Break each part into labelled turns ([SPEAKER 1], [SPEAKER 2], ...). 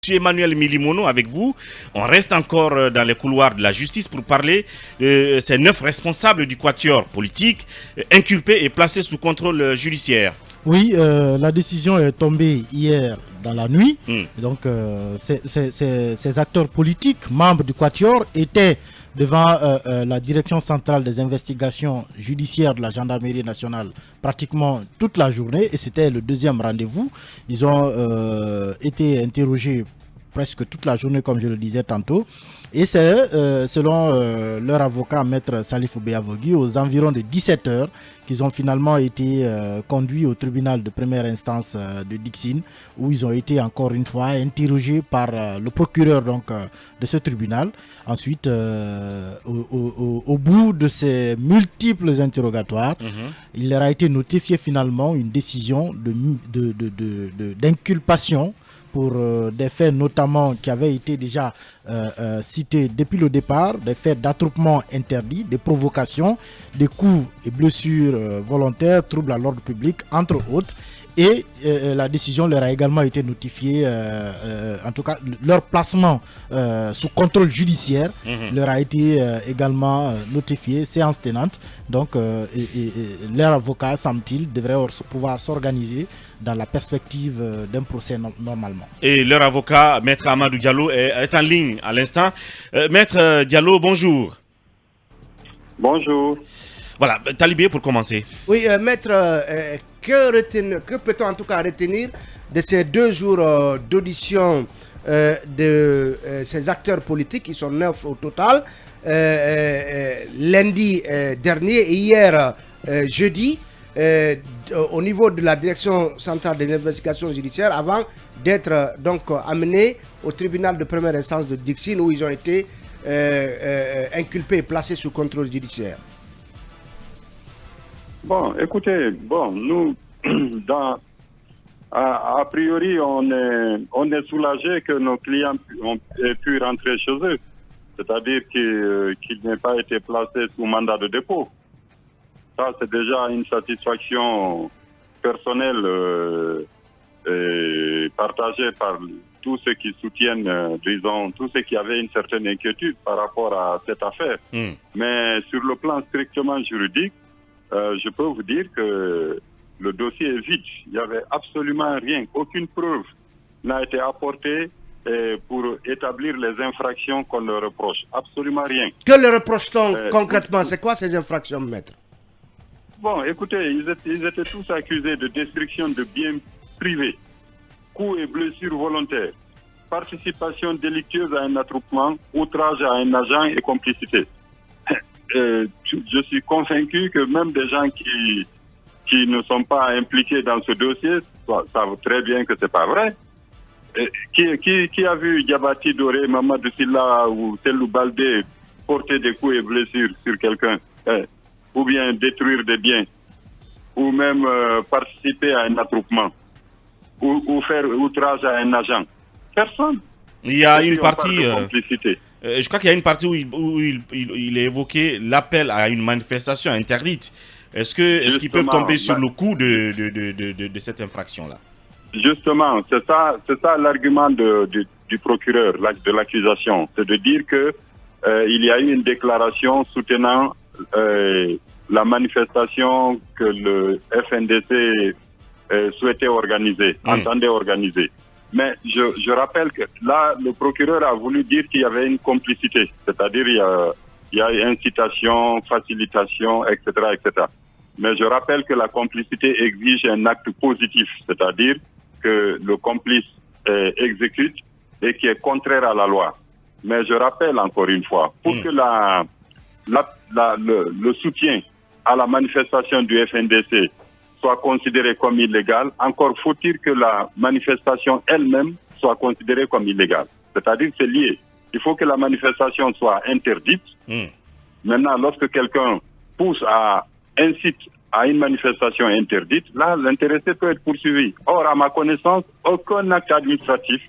[SPEAKER 1] Monsieur Emmanuel Milimono, avec vous, on reste encore dans les couloirs de la justice pour parler de ces 9 responsables du quatuor politique inculpés et placés sous contrôle judiciaire.
[SPEAKER 2] Oui, la décision est tombée hier dans la nuit. Donc, ces acteurs politiques, membres du quatuor, étaient devant la direction centrale des investigations judiciaires de la gendarmerie nationale pratiquement toute la journée, et c'était le deuxième rendez-vous. Ils ont été interrogés presque toute la journée, comme je le disais tantôt. Et c'est, selon leur avocat, maître Salif Oubeyavogui, aux environs de 17 heures qu'ils ont finalement été conduits au tribunal de première instance de Dixine, où ils ont été encore une fois interrogés par le procureur de ce tribunal. Ensuite, au bout de ces multiples interrogatoires, il leur a été notifié finalement une décision d'inculpation pour des faits notamment qui avaient été déjà cités depuis le départ, des faits d'attroupement interdit, des provocations, des coups et blessures volontaires, troubles à l'ordre public, entre autres. Et la décision leur a également été notifiée, en tout cas leur placement sous contrôle judiciaire leur a été également notifié, séance tenante. Donc leur avocat, semble-t-il, devrait pouvoir s'organiser dans la perspective d'un procès normalement.
[SPEAKER 1] Et leur avocat, maître Amadou Diallo, est en ligne à l'instant. Maître Diallo, bonjour.
[SPEAKER 3] Bonjour.
[SPEAKER 1] Voilà, Talibé pour commencer.
[SPEAKER 4] Oui, maître, que peut-on en tout cas retenir de ces 2 jours d'audition de ces acteurs politiques, qui sont 9 au total, lundi dernier et hier jeudi, au niveau de la direction centrale des investigations judiciaires, avant d'être donc amenés au tribunal de première instance de Dixine, où ils ont été inculpés et placés sous contrôle judiciaire?
[SPEAKER 3] Bon, écoutez, nous, a priori, on est soulagé que nos clients ont pu rentrer chez eux, c'est-à-dire qu'ils n'aient pas été placés sous mandat de dépôt. Ça, c'est déjà une satisfaction personnelle partagée par tous ceux qui soutiennent, disons, tous ceux qui avaient une certaine inquiétude par rapport à cette affaire. Mais sur le plan strictement juridique, je peux vous dire que le dossier est vide. Il n'y avait absolument rien. Aucune preuve n'a été apportée pour établir les infractions qu'on leur reproche. Absolument rien.
[SPEAKER 4] Que leur reproche-t-on concrètement? C'est quoi ces infractions, maître?
[SPEAKER 3] Bon, écoutez, ils étaient tous accusés de destruction de biens privés, coups et blessures volontaires, participation délictueuse à un attroupement, outrage à un agent et complicité. Je suis convaincu que même des gens qui ne sont pas impliqués dans ce dossier savent très bien que c'est pas vrai. Qui a vu Diabati Doré, Mamadou Silla ou Selou Baldé porter des coups et blessures sur quelqu'un, ou bien détruire des biens, ou même participer à un attroupement, ou faire outrage à un agent? Personne.
[SPEAKER 1] Il y a une partie...
[SPEAKER 3] complicité.
[SPEAKER 1] Je crois qu'il y a une partie où il est évoqué l'appel à une manifestation interdite. Est-ce qu'ils peuvent tomber sur le coup de cette infraction-là?
[SPEAKER 3] Justement, c'est ça l'argument du procureur, de l'accusation. C'est de dire que il y a eu une déclaration soutenant la manifestation que le FNDC souhaitait organiser, entendait organiser. Mais je rappelle que là, le procureur a voulu dire qu'il y avait une complicité, c'est-à-dire il y a incitation, facilitation, etc., etc. Mais je rappelle que la complicité exige un acte positif, c'est-à-dire que le complice exécute et qui est contraire à la loi. Mais je rappelle encore une fois, pour que le soutien à la manifestation du FNDC soit considérée comme illégale, encore faut-il que la manifestation elle-même soit considérée comme illégale. C'est-à-dire que c'est lié. Il faut que la manifestation soit interdite. Maintenant, lorsque quelqu'un incite à une manifestation interdite, là, l'intéressé peut être poursuivi. Or, à ma connaissance, aucun acte administratif,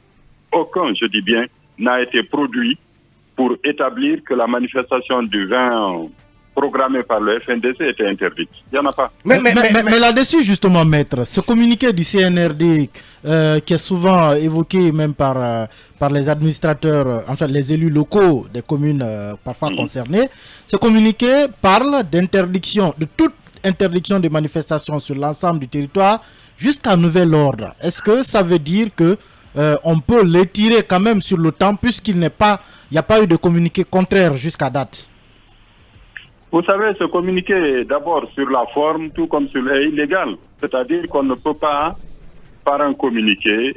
[SPEAKER 3] je dis bien, n'a été produit pour établir que la manifestation du 20 programmée par le FNDC était interdite. Il n'y en a pas.
[SPEAKER 2] Mais là-dessus, justement, maître, ce communiqué du CNRD qui est souvent évoqué même par les administrateurs, enfin les élus locaux des communes parfois concernées, ce communiqué parle d'interdiction, de toute interdiction de manifestation sur l'ensemble du territoire jusqu'à nouvel ordre. Est-ce que ça veut dire que on peut l'étirer quand même sur le temps puisqu'il n'y a pas eu de communiqué contraire jusqu'à date?
[SPEAKER 3] Vous savez, ce communiqué est d'abord sur la forme, tout comme sur illégal. C'est-à-dire qu'on ne peut pas, par un communiqué,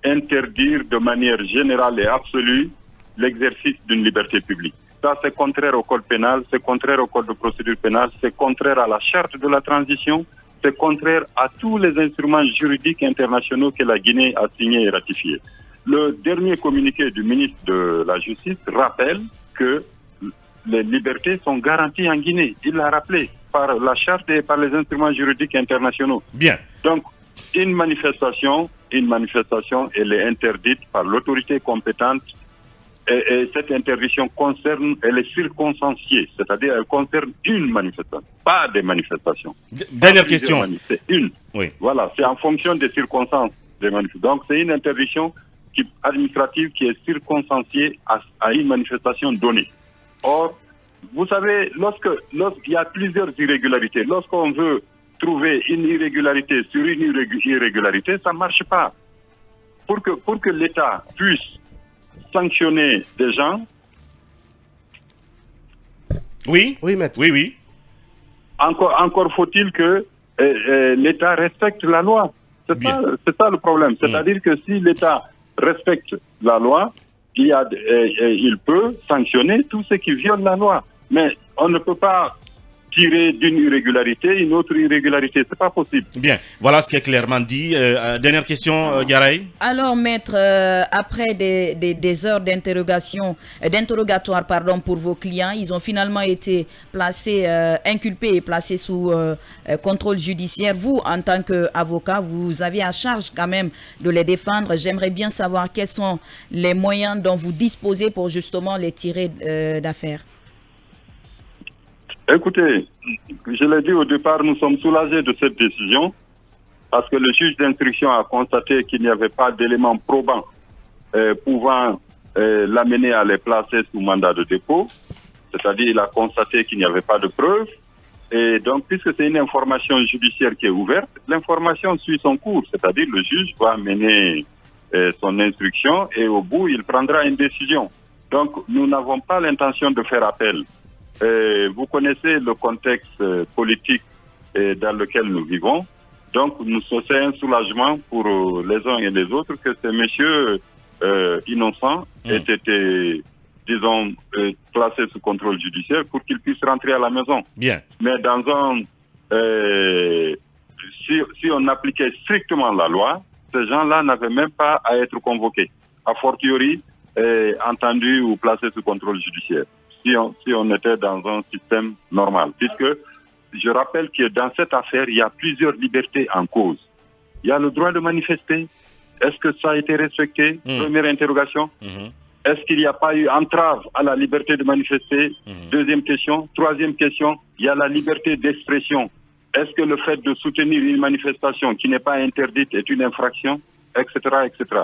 [SPEAKER 3] interdire de manière générale et absolue l'exercice d'une liberté publique. Ça, c'est contraire au code pénal, c'est contraire au code de procédure pénale, c'est contraire à la charte de la transition, c'est contraire à tous les instruments juridiques internationaux que la Guinée a signés et ratifiés. Le dernier communiqué du ministre de la Justice rappelle que les libertés sont garanties en Guinée. Il l'a rappelé par la charte et par les instruments juridiques internationaux.
[SPEAKER 1] Bien.
[SPEAKER 3] Donc, une manifestation, elle est interdite par l'autorité compétente et cette interdiction elle est circonstanciée, c'est-à-dire elle concerne une manifestation, pas des manifestations.
[SPEAKER 1] Dernière question.
[SPEAKER 3] C'est une.
[SPEAKER 1] Oui.
[SPEAKER 3] Voilà, c'est en fonction des circonstances des manifestations. Donc, c'est une interdiction administrative qui est circonstanciée à une manifestation donnée. Or, vous savez, lorsqu'il y a plusieurs irrégularités, lorsqu'on veut trouver une irrégularité sur une irrégularité, ça ne marche pas. Pour que l'État puisse sanctionner des gens...
[SPEAKER 1] Oui,
[SPEAKER 4] maître.
[SPEAKER 1] Oui.
[SPEAKER 3] Encore faut-il que l'État respecte la loi. C'est ça le problème. C'est-à-dire que si l'État respecte la loi, il peut sanctionner tous ceux qui violent la loi. Mais on ne peut pas tirer d'une irrégularité une autre irrégularité. C'est pas possible.
[SPEAKER 1] Bien, voilà ce qui est clairement dit. Dernière question, Garay.
[SPEAKER 5] Alors, maître, après des heures d'interrogatoire pour vos clients, ils ont finalement été placés, inculpés et placés sous contrôle judiciaire. Vous, en tant qu'avocat, vous avez à charge quand même de les défendre. J'aimerais bien savoir quels sont les moyens dont vous disposez pour justement les tirer d'affaire.
[SPEAKER 3] Écoutez, je l'ai dit au départ, nous sommes soulagés de cette décision parce que le juge d'instruction a constaté qu'il n'y avait pas d'éléments probants pouvant l'amener à les placer sous mandat de dépôt. C'est-à-dire il a constaté qu'il n'y avait pas de preuves. Et donc, puisque c'est une information judiciaire qui est ouverte, l'information suit son cours. C'est-à-dire le juge va mener son instruction et au bout, il prendra une décision. Donc, nous n'avons pas l'intention de faire appel. Vous connaissez le contexte politique dans lequel nous vivons. Donc, c'est un soulagement pour les uns et les autres que ces messieurs innocents aient été, disons, placés sous contrôle judiciaire pour qu'ils puissent rentrer à la maison.
[SPEAKER 1] Bien.
[SPEAKER 3] Mais si on appliquait strictement la loi, ces gens-là n'avaient même pas à être convoqués. A fortiori, entendus ou placés sous contrôle judiciaire. Si on était dans un système normal. Puisque je rappelle que dans cette affaire, il y a plusieurs libertés en cause. Il y a le droit de manifester. Est-ce que ça a été respecté? Première interrogation. Est-ce qu'il n'y a pas eu entrave à la liberté de manifester? Deuxième question. Troisième question, il y a la liberté d'expression. Est-ce que le fait de soutenir une manifestation qui n'est pas interdite est une infraction? Etc. etc.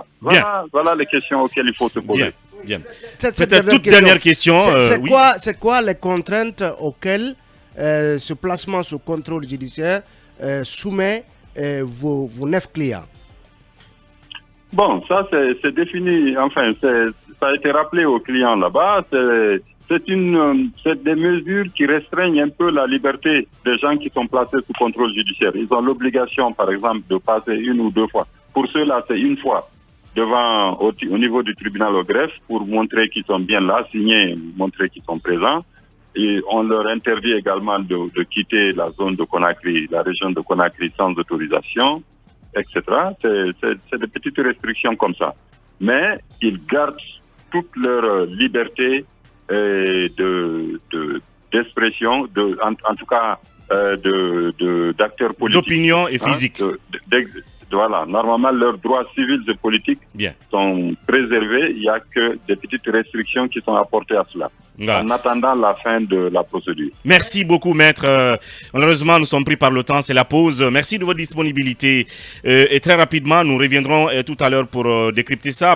[SPEAKER 3] Voilà les questions auxquelles il faut se poser.
[SPEAKER 1] Bien. Peut-être toute dernière question.
[SPEAKER 4] C'est quoi les contraintes auxquelles ce placement sous contrôle judiciaire soumet vos 9 clients?
[SPEAKER 3] Bon, ça c'est défini, enfin ça a été rappelé aux clients là-bas. C'est des mesures qui restreignent un peu la liberté des gens qui sont placés sous contrôle judiciaire. Ils ont l'obligation, par exemple, de passer 1 ou 2 fois. Pour ceux-là, c'est 1 fois devant au niveau du tribunal au greffe pour montrer qu'ils sont bien là, signer, montrer qu'ils sont présents. Et on leur interdit également de quitter la zone de Conakry, la région de Conakry sans autorisation, etc. C'est des petites restrictions comme ça. Mais ils gardent toute leur liberté d'expression, en tout cas d'acteurs politiques.
[SPEAKER 1] D'opinion et physique.
[SPEAKER 3] Voilà, normalement, leurs droits civils et politiques
[SPEAKER 1] Bien.
[SPEAKER 3] sont préservés. Il n'y a que des petites restrictions qui sont apportées à cela.
[SPEAKER 1] Voilà.
[SPEAKER 3] En attendant la fin de la procédure.
[SPEAKER 1] Merci beaucoup, maître. Malheureusement, nous sommes pris par le temps, c'est la pause. Merci de votre disponibilité. Et très rapidement, nous reviendrons tout à l'heure pour décrypter ça.